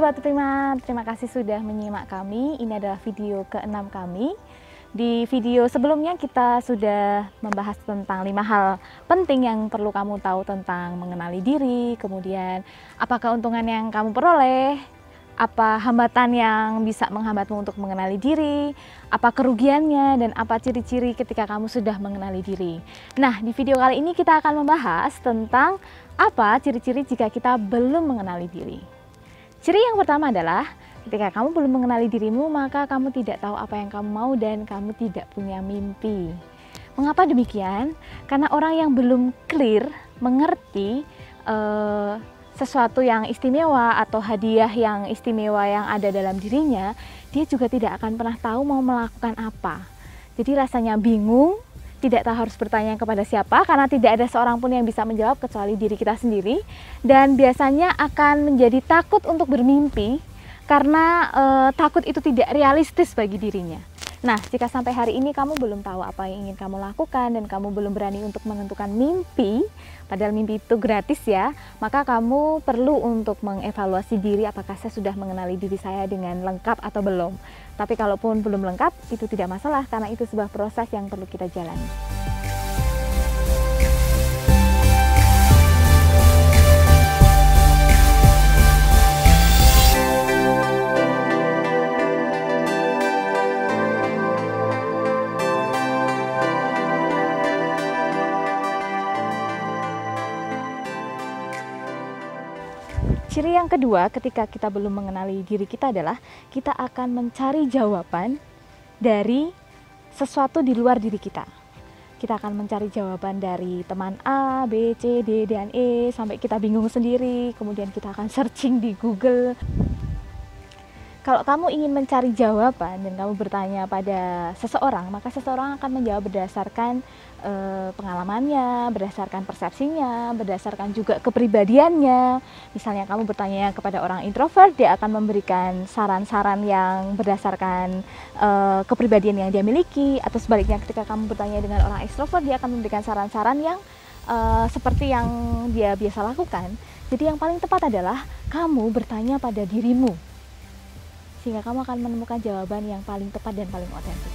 Sobat Prima, terima kasih sudah menyimak kami. Ini adalah video ke-6 kami. Di video sebelumnya kita sudah membahas tentang 5 hal penting yang perlu kamu tahu tentang mengenali diri, kemudian apa keuntungan yang kamu peroleh, apa hambatan yang bisa menghambatmu untuk mengenali diri, apa kerugiannya, dan apa ciri-ciri ketika kamu sudah mengenali diri. Nah, di video kali ini kita akan membahas tentang apa ciri-ciri jika kita belum mengenali diri. Ciri yang pertama adalah ketika kamu belum mengenali dirimu, maka kamu tidak tahu apa yang kamu mau dan kamu tidak punya mimpi. Mengapa demikian? Karena orang yang belum clear, mengerti sesuatu yang istimewa atau hadiah yang istimewa yang ada dalam dirinya, dia juga tidak akan pernah tahu mau melakukan apa. Jadi rasanya bingung, tidak tahu harus bertanya kepada siapa, karena tidak ada seorang pun yang bisa menjawab kecuali diri kita sendiri. Dan biasanya akan menjadi takut untuk bermimpi, karena takut itu tidak realistis bagi dirinya. Nah, jika sampai hari ini kamu belum tahu apa yang ingin kamu lakukan dan kamu belum berani untuk menentukan mimpi, padahal mimpi itu gratis ya, maka kamu perlu untuk mengevaluasi diri apakah saya sudah mengenali diri saya dengan lengkap atau belum. Tapi kalaupun belum lengkap, itu tidak masalah karena itu sebuah proses yang perlu kita jalani. Ciri yang kedua ketika kita belum mengenali diri kita adalah kita akan mencari jawaban dari sesuatu di luar diri kita. Kita akan mencari jawaban dari teman A, B, C, D, dan E sampai kita bingung sendiri, kemudian kita akan searching di Google. Kalau kamu ingin mencari jawaban dan kamu bertanya pada seseorang, maka seseorang akan menjawab berdasarkan pengalamannya, berdasarkan persepsinya, berdasarkan juga kepribadiannya. Misalnya kamu bertanya kepada orang introvert, dia akan memberikan saran-saran yang berdasarkan kepribadian yang dia miliki, atau sebaliknya ketika kamu bertanya dengan orang ekstrovert, dia akan memberikan saran-saran yang seperti yang dia biasa lakukan. Jadi yang paling tepat adalah kamu bertanya pada dirimu, sehingga kamu akan menemukan jawaban yang paling tepat dan paling otentik.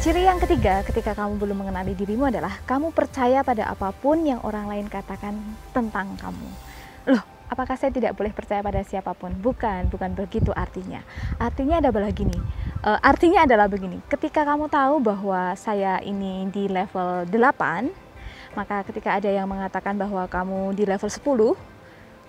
Ciri yang ketiga ketika kamu belum mengenali dirimu adalah kamu percaya pada apapun yang orang lain katakan tentang kamu. Loh, apakah saya tidak boleh percaya pada siapapun? Bukan begitu artinya. Artinya adalah begini, ketika kamu tahu bahwa saya ini di level 8, maka ketika ada yang mengatakan bahwa kamu di level 10,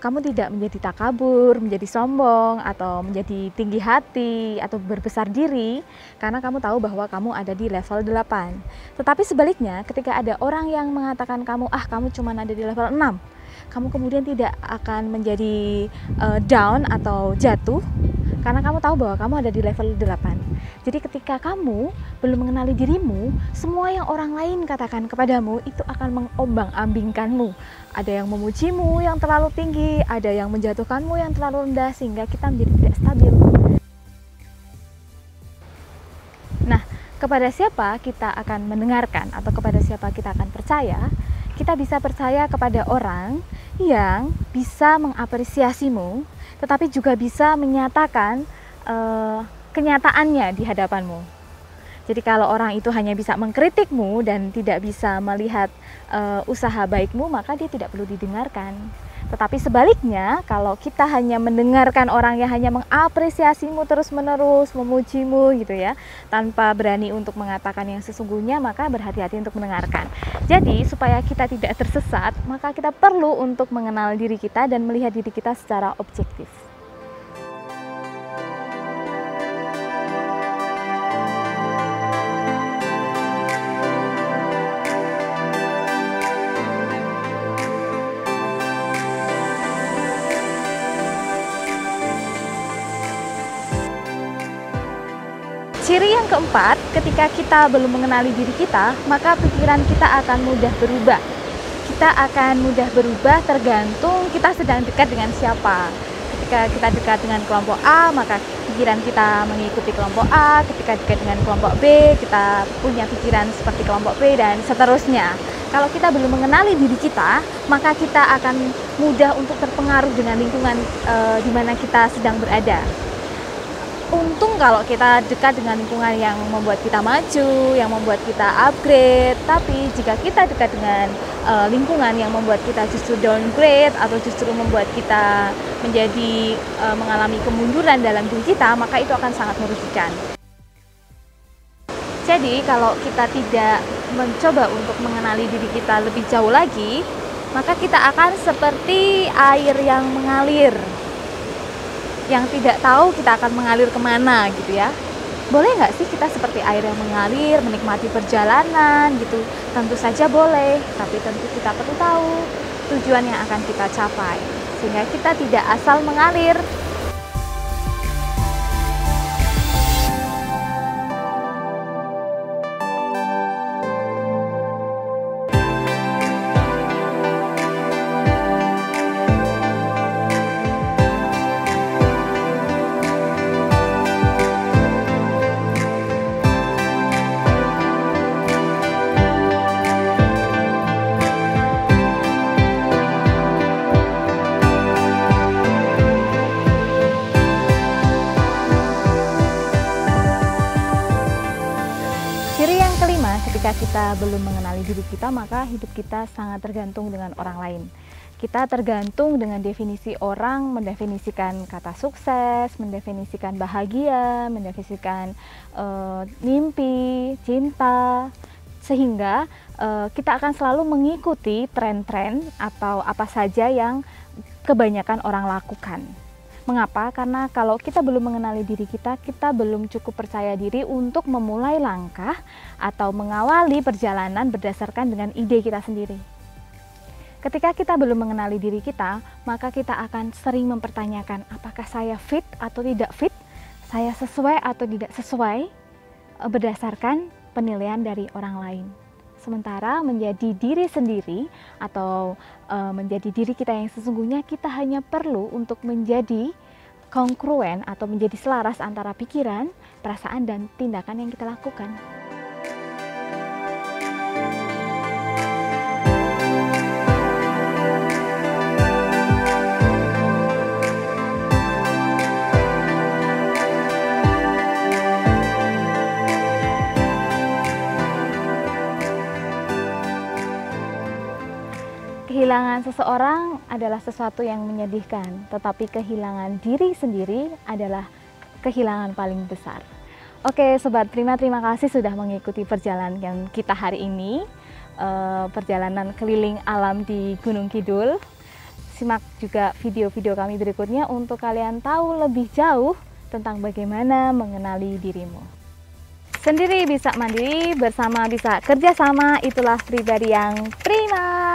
kamu tidak menjadi takabur, menjadi sombong, atau menjadi tinggi hati, atau berbesar diri, karena kamu tahu bahwa kamu ada di level 8. Tetapi sebaliknya, ketika ada orang yang mengatakan kamu cuma ada di level 6, kamu kemudian tidak akan menjadi down atau jatuh, karena kamu tahu bahwa kamu ada di level 8. Jadi ketika kamu belum mengenali dirimu, semua yang orang lain katakan kepadamu itu akan mengombang-ambingkanmu. Ada yang memujimu yang terlalu tinggi, ada yang menjatuhkanmu yang terlalu rendah, sehingga kita menjadi tidak stabil. Nah, kepada siapa kita akan mendengarkan atau kepada siapa kita akan percaya? Kita bisa percaya kepada orang yang bisa mengapresiasimu, tetapi juga bisa menyatakan kenyataannya di hadapanmu. Jadi kalau orang itu hanya bisa mengkritikmu dan tidak bisa melihat usaha baikmu, maka dia tidak perlu didengarkan. Tetapi sebaliknya, kalau kita hanya mendengarkan orang yang hanya mengapresiasimu terus-menerus, memujimu gitu ya, tanpa berani untuk mengatakan yang sesungguhnya, maka berhati-hati untuk mendengarkan. Jadi supaya kita tidak tersesat, maka kita perlu untuk mengenal diri kita dan melihat diri kita secara objektif. Ciri yang keempat, ketika kita belum mengenali diri kita, maka pikiran kita akan mudah berubah. Kita akan mudah berubah tergantung kita sedang dekat dengan siapa. Ketika kita dekat dengan kelompok A, maka pikiran kita mengikuti kelompok A. Ketika dekat dengan kelompok B, kita punya pikiran seperti kelompok B, dan seterusnya. Kalau kita belum mengenali diri kita, maka kita akan mudah untuk terpengaruh dengan lingkungan di mana kita sedang berada. Untung kalau kita dekat dengan lingkungan yang membuat kita maju, yang membuat kita upgrade. Tapi jika kita dekat dengan lingkungan yang membuat kita justru downgrade atau justru membuat kita menjadi mengalami kemunduran dalam diri kita, maka itu akan sangat merugikan. Jadi kalau kita tidak mencoba untuk mengenali diri kita lebih jauh lagi, maka kita akan seperti air yang mengalir, yang tidak tahu kita akan mengalir kemana gitu ya. Boleh nggak sih kita seperti air yang mengalir, menikmati perjalanan gitu? Tentu saja boleh, tapi tentu kita perlu tahu tujuan yang akan kita capai, sehingga kita tidak asal mengalir. Ciri yang kelima, ketika kita belum mengenali diri kita, maka hidup kita sangat tergantung dengan orang lain. Kita tergantung dengan definisi orang, mendefinisikan kata sukses, mendefinisikan bahagia, mendefinisikan mimpi, cinta, sehingga kita akan selalu mengikuti tren-tren atau apa saja yang kebanyakan orang lakukan. Mengapa? Karena kalau kita belum mengenali diri kita, kita belum cukup percaya diri untuk memulai langkah atau mengawali perjalanan berdasarkan dengan ide kita sendiri. Ketika kita belum mengenali diri kita, maka kita akan sering mempertanyakan, apakah saya fit atau tidak fit? Saya sesuai atau tidak sesuai? Berdasarkan penilaian dari orang lain. Sementara menjadi diri sendiri atau menjadi diri kita yang sesungguhnya, kita hanya perlu untuk menjadi kongruen atau menjadi selaras antara pikiran, perasaan, dan tindakan yang kita lakukan. Kehilangan seseorang adalah sesuatu yang menyedihkan, tetapi kehilangan diri sendiri adalah kehilangan paling besar. Oke Sobat Prima, terima kasih sudah mengikuti perjalanan kita hari ini, perjalanan keliling alam di Gunung Kidul. Simak juga video-video kami berikutnya untuk kalian tahu lebih jauh tentang bagaimana mengenali dirimu. Sendiri bisa mandiri, bersama bisa kerjasama, itulah pribadi yang prima.